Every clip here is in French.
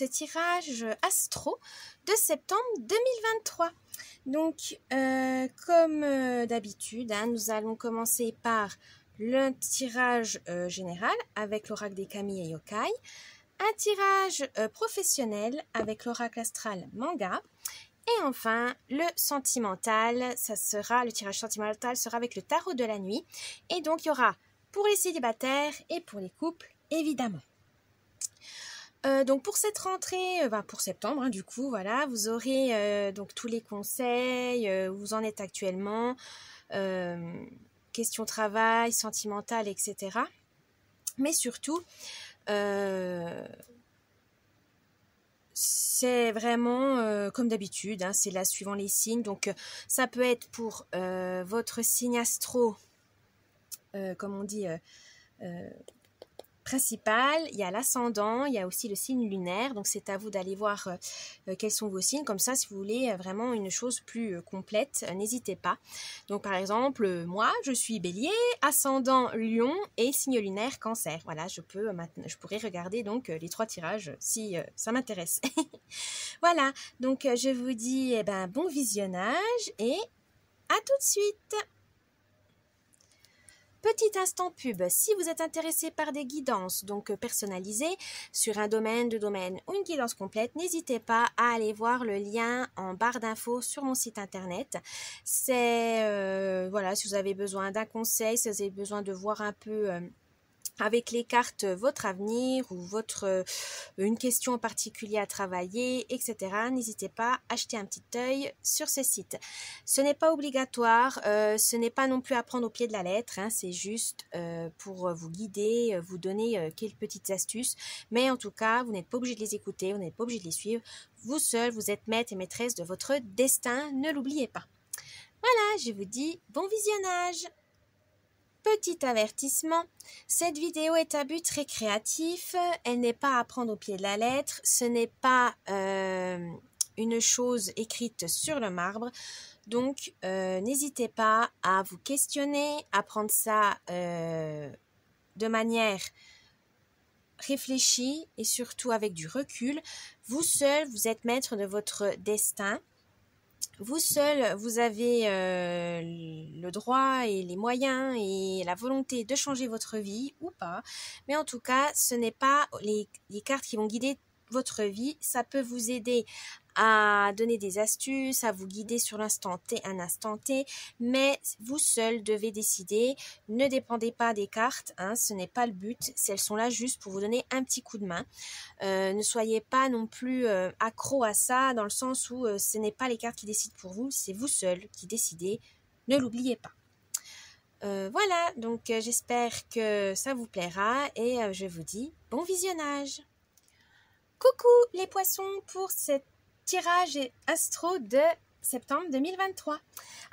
ce tirage astro de septembre 2023. Donc, comme d'habitude, nous allons commencer par le tirage général avec l'oracle des kami et yokai, un tirage professionnel avec l'oracle astral manga, et enfin le sentimental, le tirage sentimental sera avec le tarot de la nuit, et donc il y aura pour les célibataires et pour les couples évidemment. Donc pour cette rentrée, pour septembre, du coup, voilà, vous aurez donc tous les conseils, où vous en êtes actuellement, questions travail, sentimentales, etc. Mais surtout, c'est vraiment comme d'habitude, c'est là suivant les signes. Donc ça peut être pour votre signe astro, comme on dit, principal, il y a l'ascendant, il y a aussi le signe lunaire, donc c'est à vous d'aller voir quels sont vos signes, comme ça si vous voulez vraiment une chose plus complète, n'hésitez pas. Donc par exemple, moi je suis bélier, ascendant lion et signe lunaire cancer, voilà, je pourrais regarder donc les 3 tirages si ça m'intéresse. Voilà, donc je vous dis bon visionnage et à tout de suite. Petit instant pub, si vous êtes intéressé par des guidances donc personnalisées sur un domaine, 2 domaines ou une guidance complète, n'hésitez pas à aller voir le lien en barre d'infos sur mon site internet. C'est voilà, si vous avez besoin d'un conseil, si vous avez besoin de voir un peu avec les cartes votre avenir ou une question en particulier à travailler, etc. N'hésitez pas à jeter un petit œil sur ce site. Ce n'est pas obligatoire, ce n'est pas non plus à prendre au pied de la lettre, c'est juste pour vous guider, vous donner quelques petites astuces, mais en tout cas, vous n'êtes pas obligé de les écouter, vous n'êtes pas obligé de les suivre. Vous seul, vous êtes maître et maîtresse de votre destin, ne l'oubliez pas. Voilà, je vous dis bon visionnage. Petit avertissement, cette vidéo est à but récréatif, elle n'est pas à prendre au pied de la lettre, ce n'est pas une chose écrite sur le marbre, donc n'hésitez pas à vous questionner, à prendre ça de manière réfléchie et surtout avec du recul. Vous seul, vous êtes maître de votre destin. Vous seul, vous avez le droit et les moyens et la volonté de changer votre vie ou pas. Mais en tout cas, ce n'est pas les cartes qui vont guider votre vie. Ça peut vous aider à donner des astuces, à vous guider sur l'instant T, un instant T, mais vous seul devez décider. Ne dépendez pas des cartes, ce n'est pas le but, elles sont là juste pour vous donner un petit coup de main. Ne soyez pas non plus accro à ça, dans le sens où ce n'est pas les cartes qui décident pour vous, c'est vous seul qui décidez, ne l'oubliez pas. Voilà, donc j'espère que ça vous plaira et je vous dis bon visionnage. Coucou les poissons pour cette tirage astro de septembre 2023.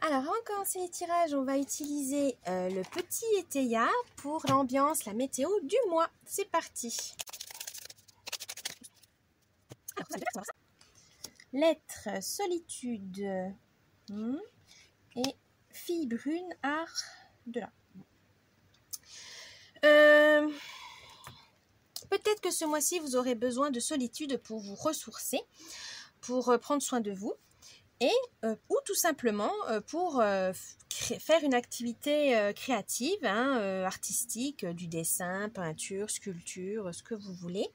Alors, avant de commencer les tirages, on va utiliser le petit Eteia pour l'ambiance, la météo du mois. C'est parti. Lettre solitude et fille brune art de là. Peut-être que ce mois-ci, vous aurez besoin de solitude pour vous ressourcer, pour prendre soin de vous, et ou tout simplement pour faire une activité créative, artistique, du dessin, peinture, sculpture, ce que vous voulez,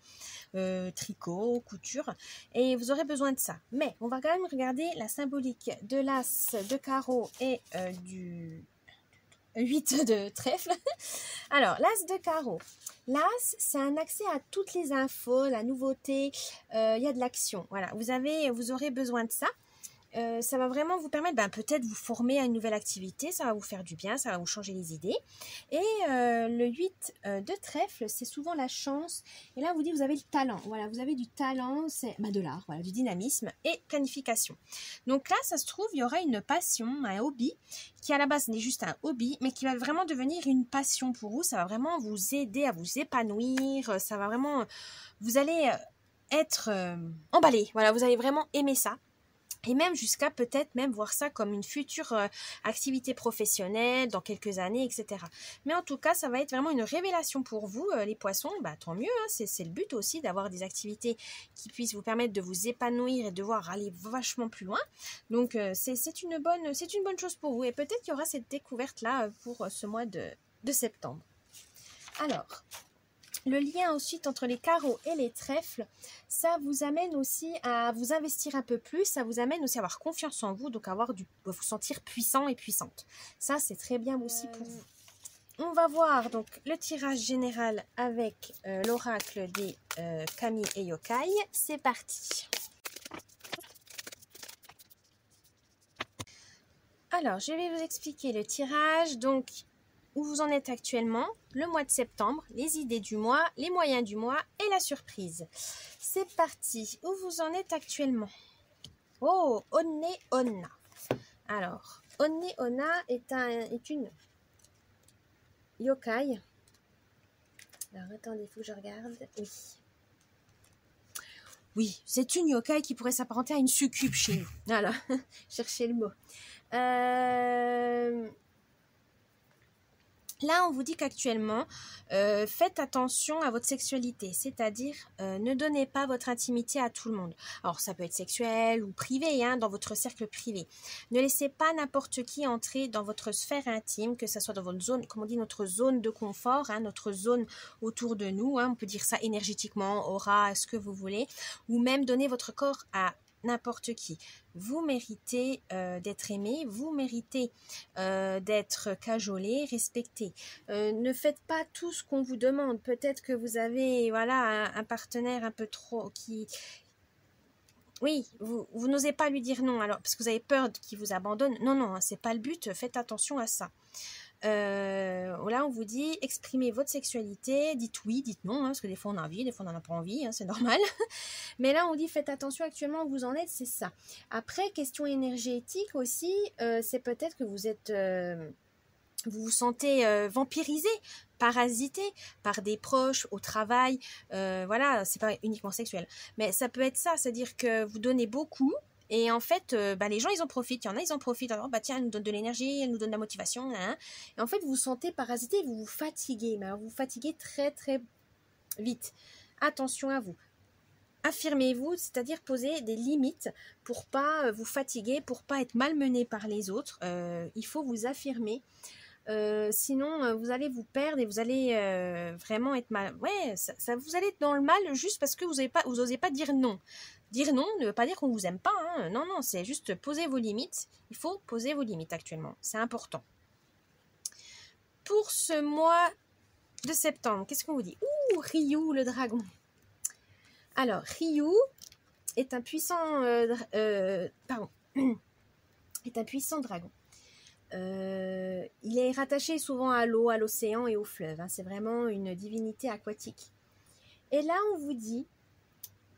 tricot, couture, et vous aurez besoin de ça. Mais on va quand même regarder la symbolique de l'as de carreau et du 8 de trèfle. Alors, l'as de carreau. L'as, c'est un accès à toutes les infos, la nouveauté, il y a de l'action. Voilà, vous aurez besoin de ça. Ça va vraiment vous permettre peut-être vous former à une nouvelle activité, ça va vous faire du bien, ça va vous changer les idées. Et le 8 de trèfle, c'est souvent la chance. Et là, on vous dit, vous avez le talent. Voilà, vous avez du talent, c'est de l'art, voilà, du dynamisme et planification. Donc là, ça se trouve, il y aura une passion, un hobby, qui à la base n'est juste un hobby, mais qui va vraiment devenir une passion pour vous. Ça va vraiment vous aider à vous épanouir, ça va vraiment... Vous allez être emballé, voilà, vous allez vraiment aimer ça. Et même jusqu'à peut-être même voir ça comme une future activité professionnelle dans quelques années, etc. Mais en tout cas, ça va être vraiment une révélation pour vous, les poissons. Bah, tant mieux, hein, c'est le but aussi d'avoir des activités qui puissent vous permettre de vous épanouir et de voir aller vachement plus loin. Donc, c'est une bonne chose pour vous. Et peut-être qu'il y aura cette découverte-là pour ce mois de septembre. Alors, le lien ensuite entre les carreaux et les trèfles, ça vous amène aussi à vous investir un peu plus, ça vous amène aussi à avoir confiance en vous, donc à vous sentir puissant et puissante. Ça, c'est très bien aussi pour vous. On va voir donc le tirage général avec l'oracle des Kami et Yokai. C'est parti. Alors, je vais vous expliquer le tirage. Donc, où vous en êtes actuellement, le mois de septembre, les idées du mois, les moyens du mois et la surprise. C'est parti. Où vous en êtes actuellement? Oh, Onne Onna. Alors, Onne Onna est une yokai. Alors, attendez, il faut que je regarde. Oui. Oui, c'est une yokai qui pourrait s'apparenter à une succube chez nous. Voilà, cherchez le mot. Là, on vous dit qu'actuellement, faites attention à votre sexualité, c'est-à-dire ne donnez pas votre intimité à tout le monde. Alors, ça peut être sexuel ou privé, hein, dans votre cercle privé. Ne laissez pas n'importe qui entrer dans votre sphère intime, que ce soit dans votre zone, comme on dit, notre zone de confort, hein, notre zone autour de nous. Hein, on peut dire ça énergétiquement, aura, ce que vous voulez, ou même donner votre corps à n'importe qui. Vous méritez d'être aimé, vous méritez d'être cajolé, respecté. Ne faites pas tout ce qu'on vous demande. Peut-être que vous avez voilà un partenaire un peu trop qui... Oui, vous n'osez pas lui dire non, alors parce que vous avez peur qu'il vous abandonne. Non, non, c'est pas le but, faites attention à ça. Là, on vous dit exprimez votre sexualité, dites oui, dites non, hein, parce que des fois on a envie, des fois on n'en a pas envie, hein, c'est normal. Mais là, on dit faites attention actuellement où vous en êtes, c'est ça. Après, question énergétique aussi, c'est peut-être que vous êtes, vous vous sentez vampirisé, parasité par des proches au travail. Voilà, c'est pas uniquement sexuel, mais ça peut être ça, c'est-à-dire que vous donnez beaucoup. Et en fait, les gens, ils en profitent. Il y en a, ils en profitent. Alors, tiens, elle nous donne de l'énergie, elle nous donne de la motivation. Hein. Et en fait, vous vous sentez parasité, vous vous fatiguez. Mais alors, vous vous fatiguez très, très vite. Attention à vous. Affirmez-vous, c'est-à-dire poser des limites pour pas vous fatiguer, pour pas être malmené par les autres. Il faut vous affirmer. Sinon, vous allez vous perdre et vous allez vraiment être mal. Ouais, ça vous allez être dans le mal juste parce que vous osez pas dire non. Dire non ne veut pas dire qu'on vous aime pas. Hein. Non, non, c'est juste poser vos limites. Il faut poser vos limites actuellement. C'est important. Pour ce mois de septembre, qu'est-ce qu'on vous dit? Ouh, Ryu, le dragon. Alors, Ryu est un puissant, est un puissant dragon. Il est rattaché souvent à l'eau, à l'océan et au fleuve. Hein. C'est vraiment une divinité aquatique. Et là, on vous dit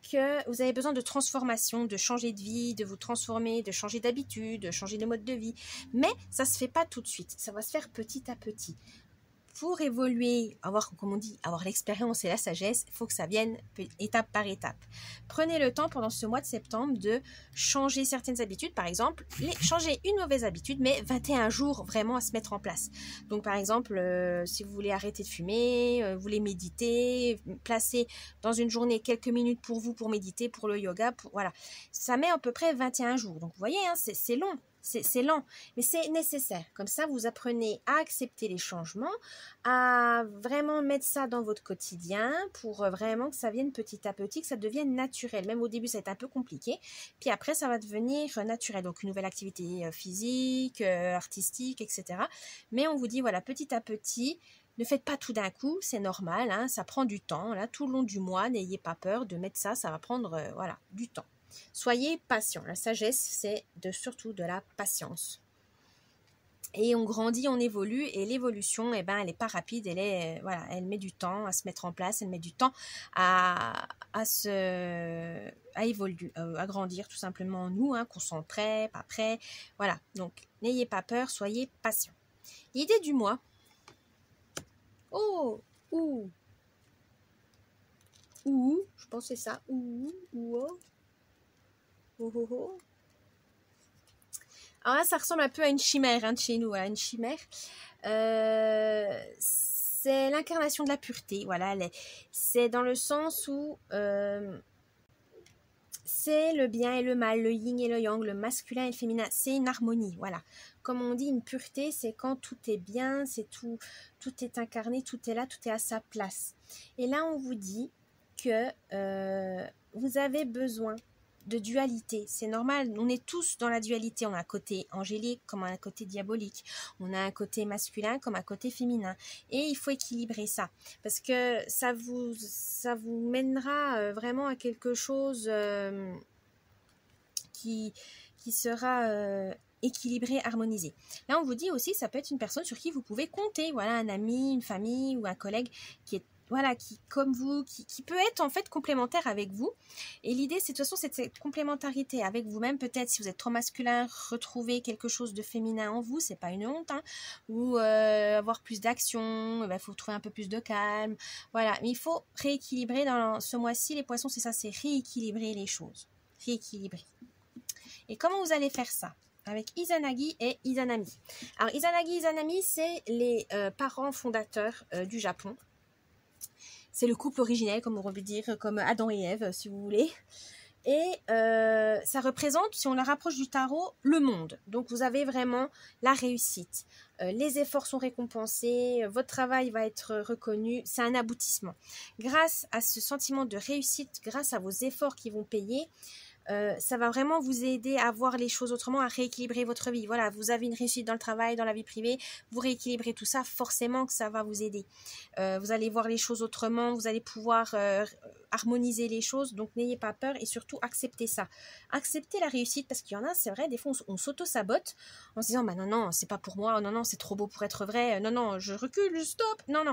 que vous avez besoin de transformation, de changer de vie, de vous transformer, de changer d'habitude, de changer de mode de vie. Mais ça ne se fait pas tout de suite. Ça va se faire petit à petit. Pour évoluer, comme on dit, avoir l'expérience et la sagesse, il faut que ça vienne étape par étape. Prenez le temps pendant ce mois de septembre de changer certaines habitudes. Par exemple, changer une mauvaise habitude, mais 21 jours vraiment à se mettre en place. Donc par exemple, si vous voulez arrêter de fumer, vous voulez méditer, placer dans une journée quelques minutes pour vous, pour méditer, pour le yoga, voilà. Ça met à peu près 21 jours. Donc vous voyez, hein, c'est long. C'est lent, mais c'est nécessaire. Comme ça, vous apprenez à accepter les changements, à vraiment mettre ça dans votre quotidien pour vraiment que ça vienne petit à petit, que ça devienne naturel. Même au début, ça va être un peu compliqué. Puis après, ça va devenir naturel. Donc, une nouvelle activité physique, artistique, etc. Mais on vous dit, voilà, petit à petit, ne faites pas tout d'un coup, c'est normal. Hein, ça prend du temps. Là, tout le long du mois, n'ayez pas peur de mettre ça. Ça va prendre voilà, du temps. Soyez patient. La sagesse, c'est surtout de la patience. Et on grandit, on évolue, et l'évolution, elle n'est pas rapide, elle met du temps à se mettre en place, elle met du temps à évoluer, à grandir tout simplement en nous, hein, qu'on soit prêt, pas prêt, voilà. Donc, n'ayez pas peur, soyez patient. L'idée du mois. Oh, je pense que c'est ça. Oh. Alors là, ça ressemble un peu à une chimère de chez nous, à une chimère. C'est l'incarnation de la pureté, voilà. C'est dans le sens où c'est le bien et le mal, le yin et le yang, le masculin et le féminin. C'est une harmonie, voilà. Comme on dit, une pureté, c'est quand tout est bien, c'est tout est incarné, tout est là, tout est à sa place. Et là, on vous dit que vous avez besoin de dualité. C'est normal, on est tous dans la dualité. On a un côté angélique comme un côté diabolique. On a un côté masculin comme un côté féminin. Et il faut équilibrer ça. Parce que ça vous mènera vraiment à quelque chose qui sera équilibré, harmonisé. Là, on vous dit aussi, ça peut être une personne sur qui vous pouvez compter. Voilà, un ami, une famille ou un collègue qui est qui, comme vous, qui peut être en fait complémentaire avec vous. Et l'idée, c'est de toute façon, c'est cette complémentarité avec vous-même. Peut-être si vous êtes trop masculin, retrouver quelque chose de féminin en vous, c'est pas une honte, hein. Ou avoir plus d'action, il faut trouver un peu plus de calme. Voilà, mais il faut rééquilibrer dans ce mois-ci. Les poissons, c'est ça, c'est rééquilibrer les choses. Rééquilibrer. Et comment vous allez faire ça? Avec Izanagi et Izanami. Alors, Izanagi et Izanami, c'est les parents fondateurs du Japon. C'est le couple originel, comme on aurait pu dire, comme Adam et Ève, si vous voulez. Et ça représente, si on la rapproche du tarot, le monde. Donc, vous avez vraiment la réussite. Les efforts sont récompensés, votre travail va être reconnu. C'est un aboutissement. Grâce à ce sentiment de réussite, grâce à vos efforts qui vont payer, ça va vraiment vous aider à voir les choses autrement, à rééquilibrer votre vie. Voilà, vous avez une réussite dans le travail, dans la vie privée, vous rééquilibrez tout ça, forcément que ça va vous aider. Vous allez voir les choses autrement, vous allez pouvoir harmoniser les choses, donc n'ayez pas peur et surtout acceptez ça. Acceptez la réussite parce qu'il y en a, c'est vrai, des fois on s'auto-sabote en se disant bah non, c'est pas pour moi, non, c'est trop beau pour être vrai, non, je recule, je stop, non,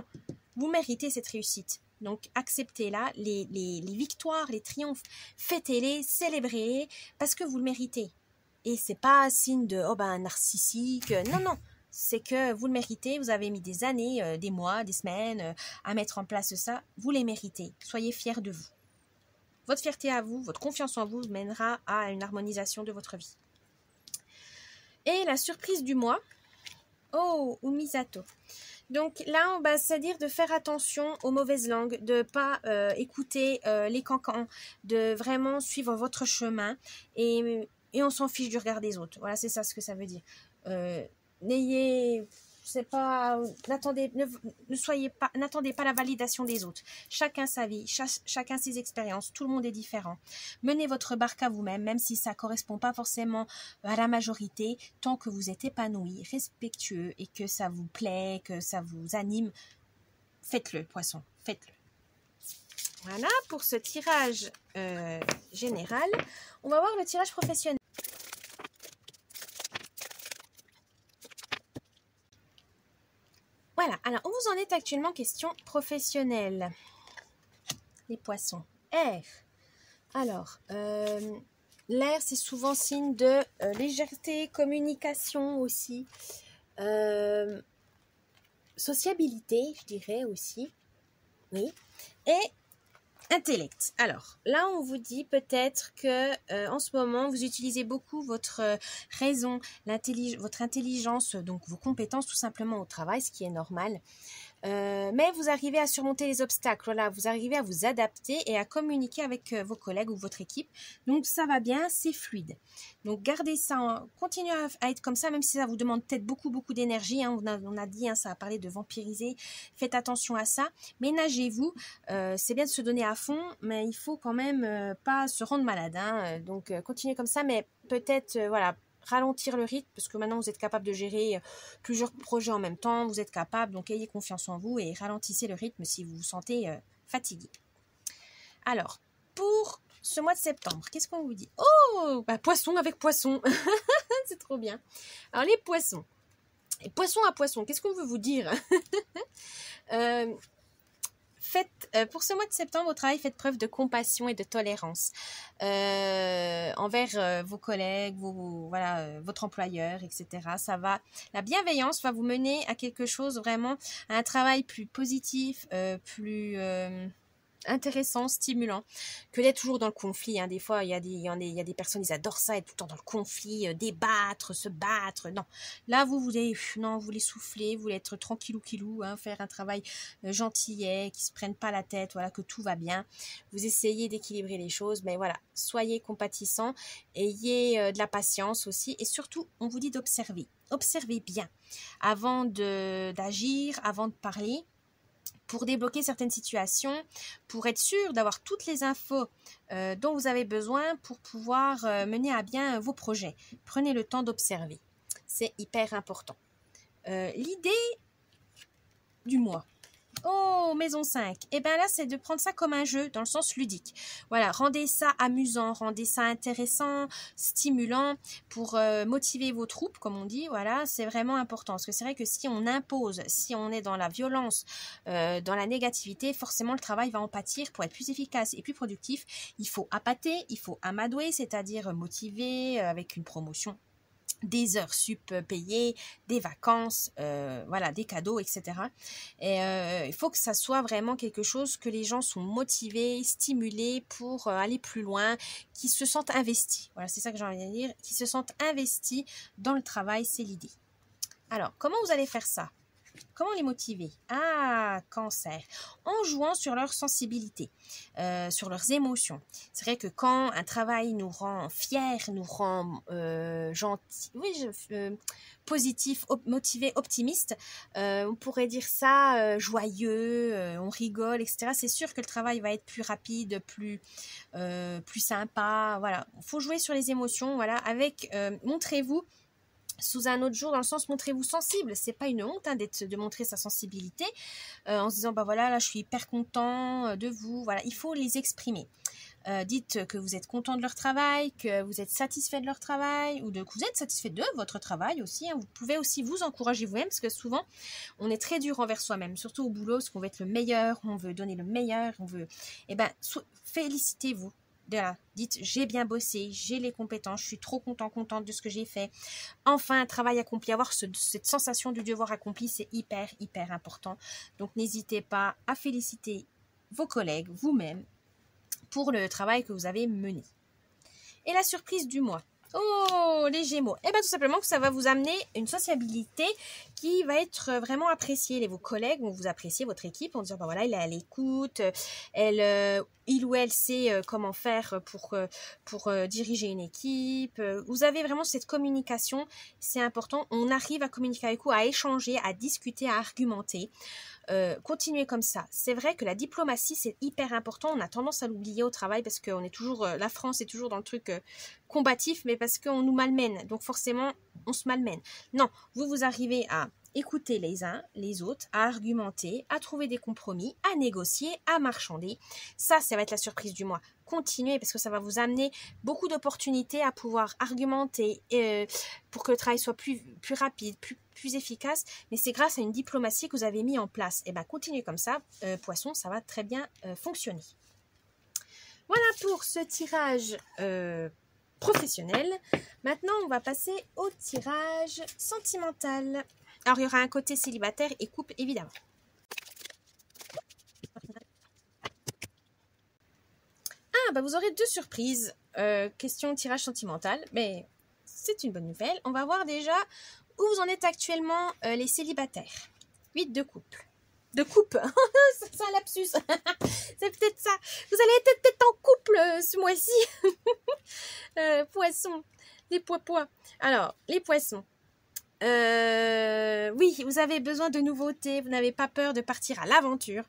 vous méritez cette réussite. Donc, acceptez-la, les victoires, les triomphes, fêtez-les, célébrez-les, parce que vous le méritez. Et c'est pas signe de, narcissique, non, c'est que vous le méritez, vous avez mis des années, des mois, des semaines à mettre en place ça, vous les méritez, soyez fiers de vous. Votre fierté à vous, votre confiance en vous mènera à une harmonisation de votre vie. Et la surprise du mois, Umisato. Donc là, c'est-à-dire de faire attention aux mauvaises langues, de ne pas écouter les cancans, de vraiment suivre votre chemin et on s'en fiche du regard des autres. Voilà, c'est ça ce que ça veut dire. N'attendez pas la validation des autres. Chacun sa vie, chacun ses expériences, tout le monde est différent. Menez votre barque à vous-même, même si ça ne correspond pas forcément à la majorité, tant que vous êtes épanoui, respectueux et que ça vous plaît, que ça vous anime, faites-le, poisson, faites-le. Voilà pour ce tirage général. On va voir le tirage professionnel. Voilà, alors où vous en êtes actuellement, question professionnelle? Les poissons. Air. Alors, l'air, c'est souvent signe de légèreté, communication aussi, sociabilité, je dirais aussi. Oui. Et intellect. Alors, là, on vous dit peut-être que en ce moment, vous utilisez beaucoup votre raison, votre intelligence, donc vos compétences tout simplement au travail, ce qui est normal. Mais vous arrivez à surmonter les obstacles, voilà, vous arrivez à vous adapter et à communiquer avec vos collègues ou votre équipe. Donc, ça va bien, c'est fluide. Donc, gardez ça, continuez à être comme ça, même si ça vous demande peut-être beaucoup d'énergie. Hein, on a dit, hein, ça a parlé de vampiriser. Faites attention à ça. Ménagez-vous. C'est bien de se donner à fond, mais il faut quand même pas se rendre malade. Hein, donc, continuez comme ça, mais peut-être, voilà, ralentir le rythme parce que maintenant vous êtes capable de gérer plusieurs projets en même temps, vous êtes capable, donc ayez confiance en vous et ralentissez le rythme si vous vous sentez fatigué. Alors, pour ce mois de septembre, qu'est-ce qu'on vous dit? Poisson avec poisson, c'est trop bien. Alors les poissons, et poisson à poisson, qu'est-ce qu'on veut vous dire? Pour ce mois de septembre au travail, faites preuve de compassion et de tolérance envers vos collègues, votre employeur, etc. La bienveillance va vous mener à quelque chose vraiment, à un travail plus positif, plus intéressant, stimulant, que d'être toujours dans le conflit. Hein. Des fois, il y a des personnes, ils adorent ça, être tout le temps dans le conflit, débattre, se battre. Non, là, vous voulez, non, vous voulez souffler, vous voulez être tranquillou, hein, faire un travail gentillet, qui se prennent pas la tête, voilà, que tout va bien. Vous essayez d'équilibrer les choses, mais voilà, soyez compatissants, ayez de la patience aussi, et surtout, on vous dit d'observer. Observez bien avant d'agir, avant de parler, pour débloquer certaines situations, pour être sûr d'avoir toutes les infos dont vous avez besoin pour pouvoir mener à bien vos projets. Prenez le temps d'observer. C'est hyper important. L'idée du mois. Oh, maison 5. Et bien là, c'est de prendre ça comme un jeu dans le sens ludique. Voilà, rendez ça amusant, rendez ça intéressant, stimulant pour motiver vos troupes, comme on dit. Voilà, c'est vraiment important. Parce que c'est vrai que si on impose, si on est dans la violence, dans la négativité, forcément le travail va en pâtir. Pour être plus efficace et plus productif, il faut appâter, il faut amadouer, c'est-à-dire motiver avec une promotion, des heures sup payées, des vacances, voilà, des cadeaux, etc. Et il faut que ça soit vraiment quelque chose que les gens sont motivés, stimulés pour aller plus loin, qui se sentent investis. Voilà, c'est ça que j'ai envie de dire, qui se sentent investis dans le travail, c'est l'idée. Alors, comment vous allez faire ça? Comment les motiver? Ah, cancer. En jouant sur leur sensibilité, sur leurs émotions. C'est vrai que quand un travail nous rend fiers, nous rend gentil, oui, positif, motivé, optimiste, on pourrait dire ça joyeux, on rigole, etc. C'est sûr que le travail va être plus rapide, plus sympa. Voilà, il faut jouer sur les émotions. Voilà, avec montrez-vous sous un autre jour, dans le sens montrez-vous sensible. C'est pas une honte hein, de montrer sa sensibilité en se disant bah voilà, là je suis hyper content de vous. Voilà, il faut les exprimer. Dites que vous êtes content de leur travail, que vous êtes satisfait de leur travail, ou que vous êtes satisfait de votre travail aussi. Hein. Vous pouvez aussi vous encourager vous-même, parce que souvent, on est très dur envers soi-même, surtout au boulot, parce qu'on veut être le meilleur, on veut donner le meilleur, on veut... Eh ben, félicitez-vous. Voilà. Dites, j'ai bien bossé, j'ai les compétences, je suis trop contente de ce que j'ai fait. Enfin, un travail accompli, avoir cette sensation du devoir accompli, c'est hyper important. Donc, n'hésitez pas à féliciter vos collègues, vous-même, pour le travail que vous avez mené. Et la surprise du mois. Oh, les Gémeaux. Eh bien, tout simplement que ça va vous amener une sociabilité qui va être vraiment appréciée. Vos collègues vont vous apprécier, votre équipe, vont dire, bah voilà, il est à l'écoute, il ou elle sait comment faire pour diriger une équipe. Vous avez vraiment cette communication, c'est important. On arrive à communiquer avec vous, à échanger, à discuter, à argumenter. Continuez comme ça. C'est vrai que la diplomatie, c'est hyper important. On a tendance à l'oublier au travail parce qu'on est toujours, la France est toujours dans le truc combatif, mais parce qu'on nous malmène. Donc forcément, on se malmène. Non, vous arrivez à écouter les uns, les autres, à argumenter, à trouver des compromis, à négocier, à marchander. Ça va être la surprise du mois. Continuez parce que ça va vous amener beaucoup d'opportunités à pouvoir argumenter pour que le travail soit plus rapide, plus efficace. Mais c'est grâce à une diplomatie que vous avez mis en place. Et bien, continuez comme ça, Poisson, ça va très bien fonctionner. Voilà pour ce tirage professionnel. Maintenant, on va passer au tirage sentimental. Alors, il y aura un côté célibataire et couple, évidemment. Ah, bah vous aurez deux surprises. Question tirage sentimental, mais c'est une bonne nouvelle. On va voir déjà où vous en êtes actuellement les célibataires. 8 de couple. De couple. C'est un lapsus. C'est peut-être ça. Vous allez être peut-être en couple ce mois-ci. Poissons. Les pois. Alors, les poissons. Oui, vous avez besoin de nouveautés, vous n'avez pas peur de partir à l'aventure,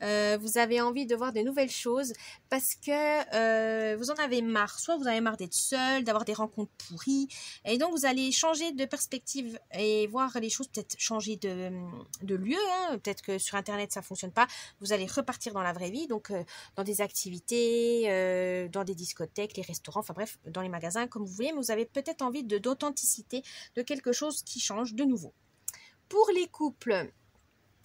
vous avez envie de voir de nouvelles choses parce que vous en avez marre, soit vous avez marre d'être seul, d'avoir des rencontres pourries, et donc vous allez changer de perspective et voir les choses, peut-être changer de lieu, hein. Peut-être que sur internet ça fonctionne pas, vous allez repartir dans la vraie vie, donc dans des activités, dans des discothèques, les restaurants, enfin bref, dans les magasins comme vous voulez, mais vous avez peut-être envie d'authenticité, de quelque chose qui change de nouveau. Pour les couples,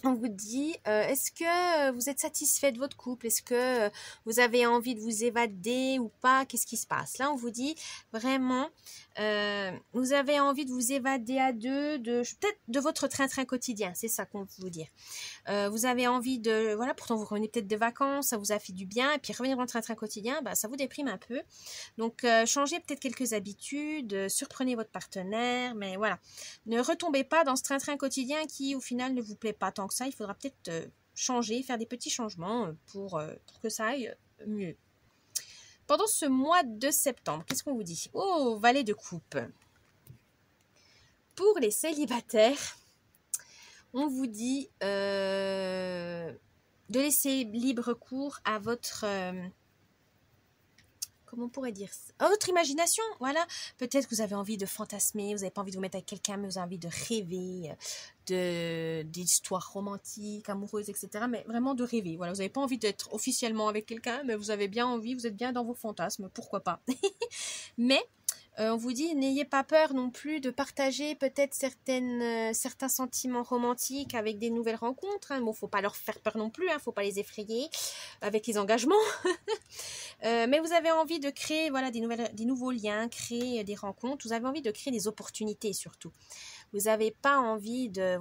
on vous dit, est-ce que vous êtes satisfait de votre couple? Est-ce que vous avez envie de vous évader ou pas? Qu'est-ce qui se passe? Là, on vous dit vraiment, Vous avez envie de vous évader à deux, peut-être de votre train-train quotidien, c'est ça qu'on veut vous dire. Vous avez envie de, voilà, pourtant vous revenez peut-être de vacances, ça vous a fait du bien, et puis revenir dans le train-train quotidien, bah, ça vous déprime un peu. Donc changez peut-être quelques habitudes, surprenez votre partenaire, mais voilà. Ne retombez pas dans ce train-train quotidien qui au final ne vous plaît pas tant que ça, il faudra peut-être changer, faire des petits changements pour que ça aille mieux. Pendant ce mois de septembre, qu'est-ce qu'on vous dit? Oh, valet de coupe. Pour les célibataires, on vous dit de laisser libre cours à votre... comment on pourrait dire ça? À votre imagination, voilà. Peut-être que vous avez envie de fantasmer, vous n'avez pas envie de vous mettre avec quelqu'un, mais vous avez envie de rêver d'histoires romantiques, amoureuses, etc. Mais vraiment de rêver. Voilà, vous n'avez pas envie d'être officiellement avec quelqu'un, mais vous avez bien envie, vous êtes bien dans vos fantasmes, pourquoi pas. Mais on vous dit, n'ayez pas peur non plus de partager peut-être certains sentiments romantiques avec des nouvelles rencontres. Hein. Bon, faut pas leur faire peur non plus, hein, faut pas les effrayer avec les engagements. Mais vous avez envie de créer voilà, des nouveaux liens, créer des rencontres. Vous avez envie de créer des opportunités surtout. Vous n'avez pas envie de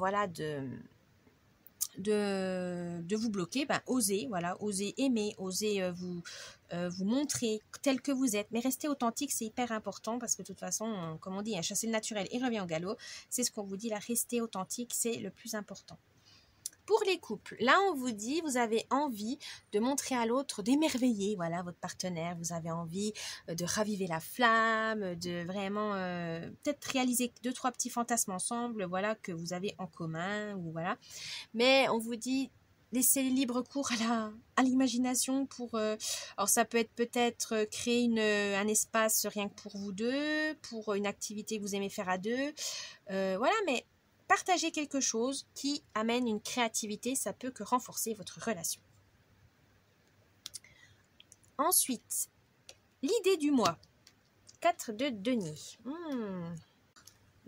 vous bloquer, ben, osez, voilà, osez aimer, osez vous montrer tel que vous êtes, mais restez authentique, c'est hyper important parce que de toute façon, comme on dit, hein, chasser le naturel et revient au galop, c'est ce qu'on vous dit là, rester authentique, c'est le plus important. Pour les couples, là on vous dit, vous avez envie de montrer à l'autre, d'émerveiller, voilà, votre partenaire, vous avez envie de raviver la flamme, de vraiment peut-être réaliser 2-3 petits fantasmes ensemble, voilà, que vous avez en commun, ou voilà. Mais on vous dit, laissez libre cours à l'imagination pour... alors ça peut être peut-être créer un espace rien que pour vous deux, pour une activité que vous aimez faire à deux, voilà, mais partagez quelque chose qui amène une créativité, ça peut que renforcer votre relation. Ensuite, l'idée du mois. 4 de denier.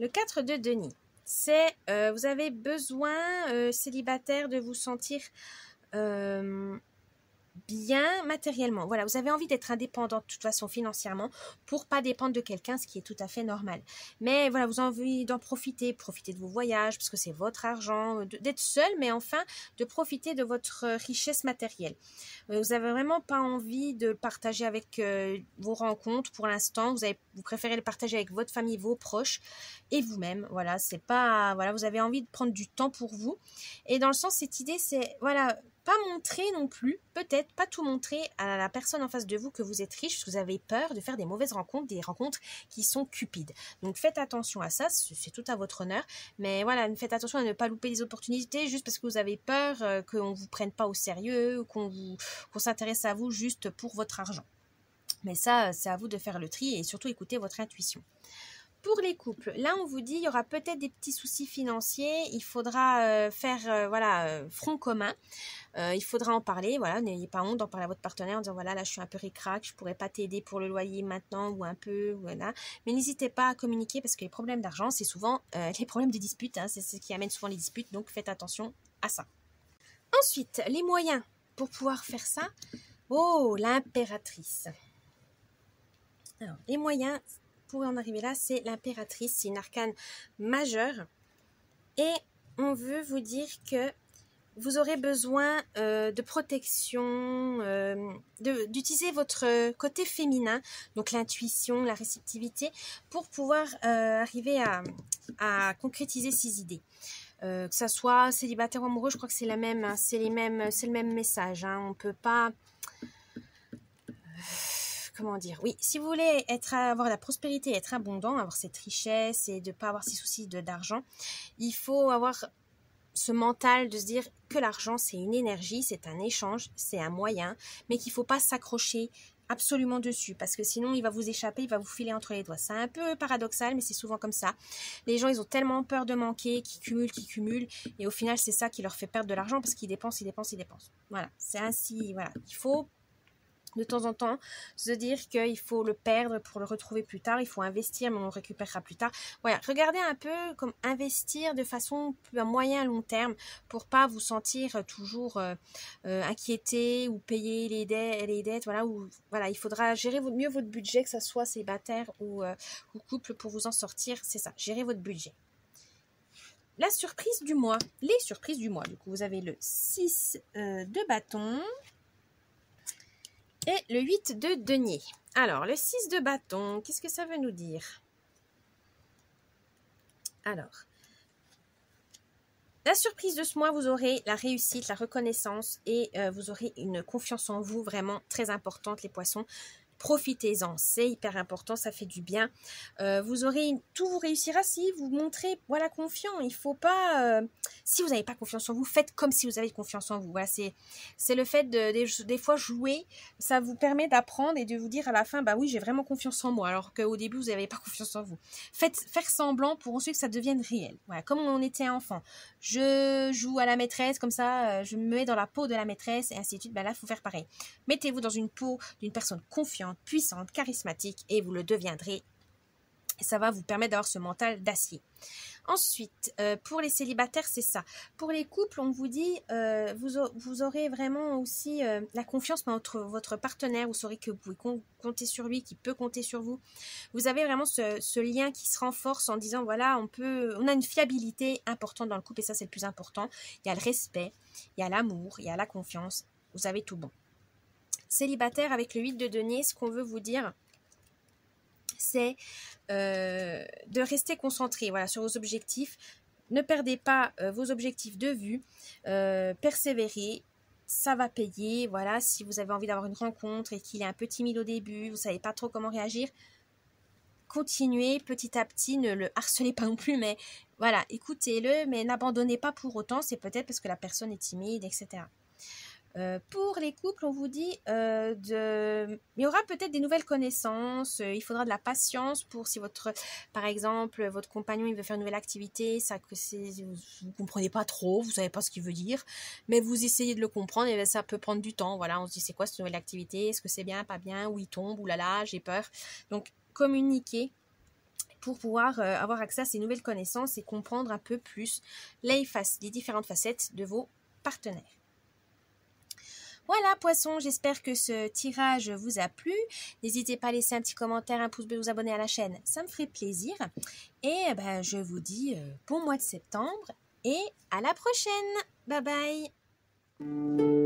Le 4 de denier, c'est vous avez besoin, célibataire, de vous sentir bien matériellement. Voilà, vous avez envie d'être indépendant de toute façon financièrement pour pas dépendre de quelqu'un, ce qui est tout à fait normal. Mais voilà, vous avez envie d'en profiter de vos voyages parce que c'est votre argent, d'être seul, mais enfin de profiter de votre richesse matérielle. Vous avez vraiment pas envie de le partager avec vos rencontres pour l'instant. Vous préférez le partager avec votre famille, vos proches et vous-même. Voilà, c'est pas voilà, vous avez envie de prendre du temps pour vous. Et dans le sens, cette idée, c'est voilà. Pas montrer non plus, peut-être pas tout montrer à la personne en face de vous que vous êtes riche, parce que vous avez peur de faire des mauvaises rencontres, des rencontres qui sont cupides. Donc faites attention à ça, c'est tout à votre honneur. Mais voilà, faites attention à ne pas louper les opportunités juste parce que vous avez peur qu'on ne vous prenne pas au sérieux, qu'on s'intéresse à vous juste pour votre argent. Mais ça, c'est à vous de faire le tri et surtout écouter votre intuition. Pour les couples, là on vous dit il y aura peut-être des petits soucis financiers, il faudra faire front commun, il faudra en parler, voilà, n'ayez pas honte d'en parler à votre partenaire en disant voilà là je suis un peu ric-rac, je pourrais pas t'aider pour le loyer maintenant ou un peu, voilà, mais n'hésitez pas à communiquer parce que les problèmes d'argent c'est souvent les problèmes de disputes, hein, c'est ce qui amène souvent les disputes, donc faites attention à ça. Ensuite, les moyens pour pouvoir faire ça, oh l'impératrice. Alors les moyens pour en arriver là, c'est l'impératrice, c'est une arcane majeure et on veut vous dire que vous aurez besoin de protection, d'utiliser votre côté féminin, donc l'intuition, la réceptivité, pour pouvoir arriver à concrétiser ces idées. Que ça soit célibataire ou amoureux, je crois que c'est la même, hein, c'est le même message. Hein, on peut pas... comment dire, oui, si vous voulez avoir la prospérité, être abondant, avoir cette richesse et de ne pas avoir ces soucis d'argent, il faut avoir ce mental de se dire que l'argent c'est une énergie, c'est un échange, c'est un moyen, mais qu'il ne faut pas s'accrocher absolument dessus parce que sinon il va vous échapper, il va vous filer entre les doigts. C'est un peu paradoxal mais c'est souvent comme ça. Les gens ils ont tellement peur de manquer, qu'ils cumulent et au final c'est ça qui leur fait perdre de l'argent parce qu'ils dépensent. Voilà, c'est ainsi, voilà, il faut de temps en temps, se dire qu'il faut le perdre pour le retrouver plus tard, il faut investir mais on le récupérera plus tard. Voilà, regardez un peu comme investir de façon plus à moyen long terme pour pas vous sentir toujours inquiété ou payer les dettes, voilà, il faudra gérer mieux votre budget, que ce soit célibataire ou couple, pour vous en sortir, c'est ça, gérer votre budget. La surprise du mois, les surprises du mois, du coup vous avez le 6 de bâton, et le 8 de denier. Alors, le 6 de bâton, qu'est-ce que ça veut nous dire? Alors, la surprise de ce mois, vous aurez la réussite, la reconnaissance et vous aurez une confiance en vous vraiment très importante, les poissons. Profitez-en, c'est hyper important, ça fait du bien. Tout vous réussira si vous montrez, voilà, confiant. Il faut pas, si vous n'avez pas confiance en vous, faites comme si vous avez confiance en vous. Voilà, c'est le fait des fois jouer, ça vous permet d'apprendre et de vous dire à la fin, bah oui, j'ai vraiment confiance en moi, alors qu'au début vous n'avez pas confiance en vous. Faites faire semblant pour ensuite que ça devienne réel. Voilà, comme on était enfant. Je joue à la maîtresse, comme ça, je me mets dans la peau de la maîtresse et ainsi de suite. Bah là, il faut faire pareil. Mettez-vous dans une peau d'une personne confiante, puissante, charismatique et vous le deviendrez. Et ça va vous permettre d'avoir ce mental d'acier. Ensuite, pour les célibataires, c'est ça. Pour les couples, on vous dit, vous aurez vraiment aussi la confiance dans votre partenaire. Vous saurez que vous pouvez compter sur lui, qu'il peut compter sur vous. Vous avez vraiment ce lien qui se renforce en disant, voilà, on a une fiabilité importante dans le couple et ça, c'est le plus important. Il y a le respect, il y a l'amour, il y a la confiance. Vous avez tout bon. Célibataire, avec le 8 de denier, ce qu'on veut vous dire, c'est de rester concentré, voilà, sur vos objectifs. Ne perdez pas vos objectifs de vue. Persévérez, ça va payer. Voilà, si vous avez envie d'avoir une rencontre et qu'il est un peu timide au début, vous ne savez pas trop comment réagir, continuez petit à petit, ne le harcelez pas non plus, mais voilà, écoutez-le, mais n'abandonnez pas pour autant, c'est peut-être parce que la personne est timide, etc. Pour les couples, on vous dit il y aura peut-être des nouvelles connaissances, il faudra de la patience pour si par exemple, votre compagnon il veut faire une nouvelle activité, vous ne comprenez pas trop, vous ne savez pas ce qu'il veut dire, mais vous essayez de le comprendre et ça peut prendre du temps. Voilà, on se dit c'est quoi cette nouvelle activité, est-ce que c'est bien, pas bien, où il tombe, oulala, j'ai peur. Donc communiquez pour pouvoir avoir accès à ces nouvelles connaissances et comprendre un peu plus les différentes facettes de vos partenaires. Voilà, poissons, j'espère que ce tirage vous a plu. N'hésitez pas à laisser un petit commentaire, un pouce bleu, vous abonner à la chaîne, ça me ferait plaisir. Et je vous dis bon mois de septembre et à la prochaine. Bye bye.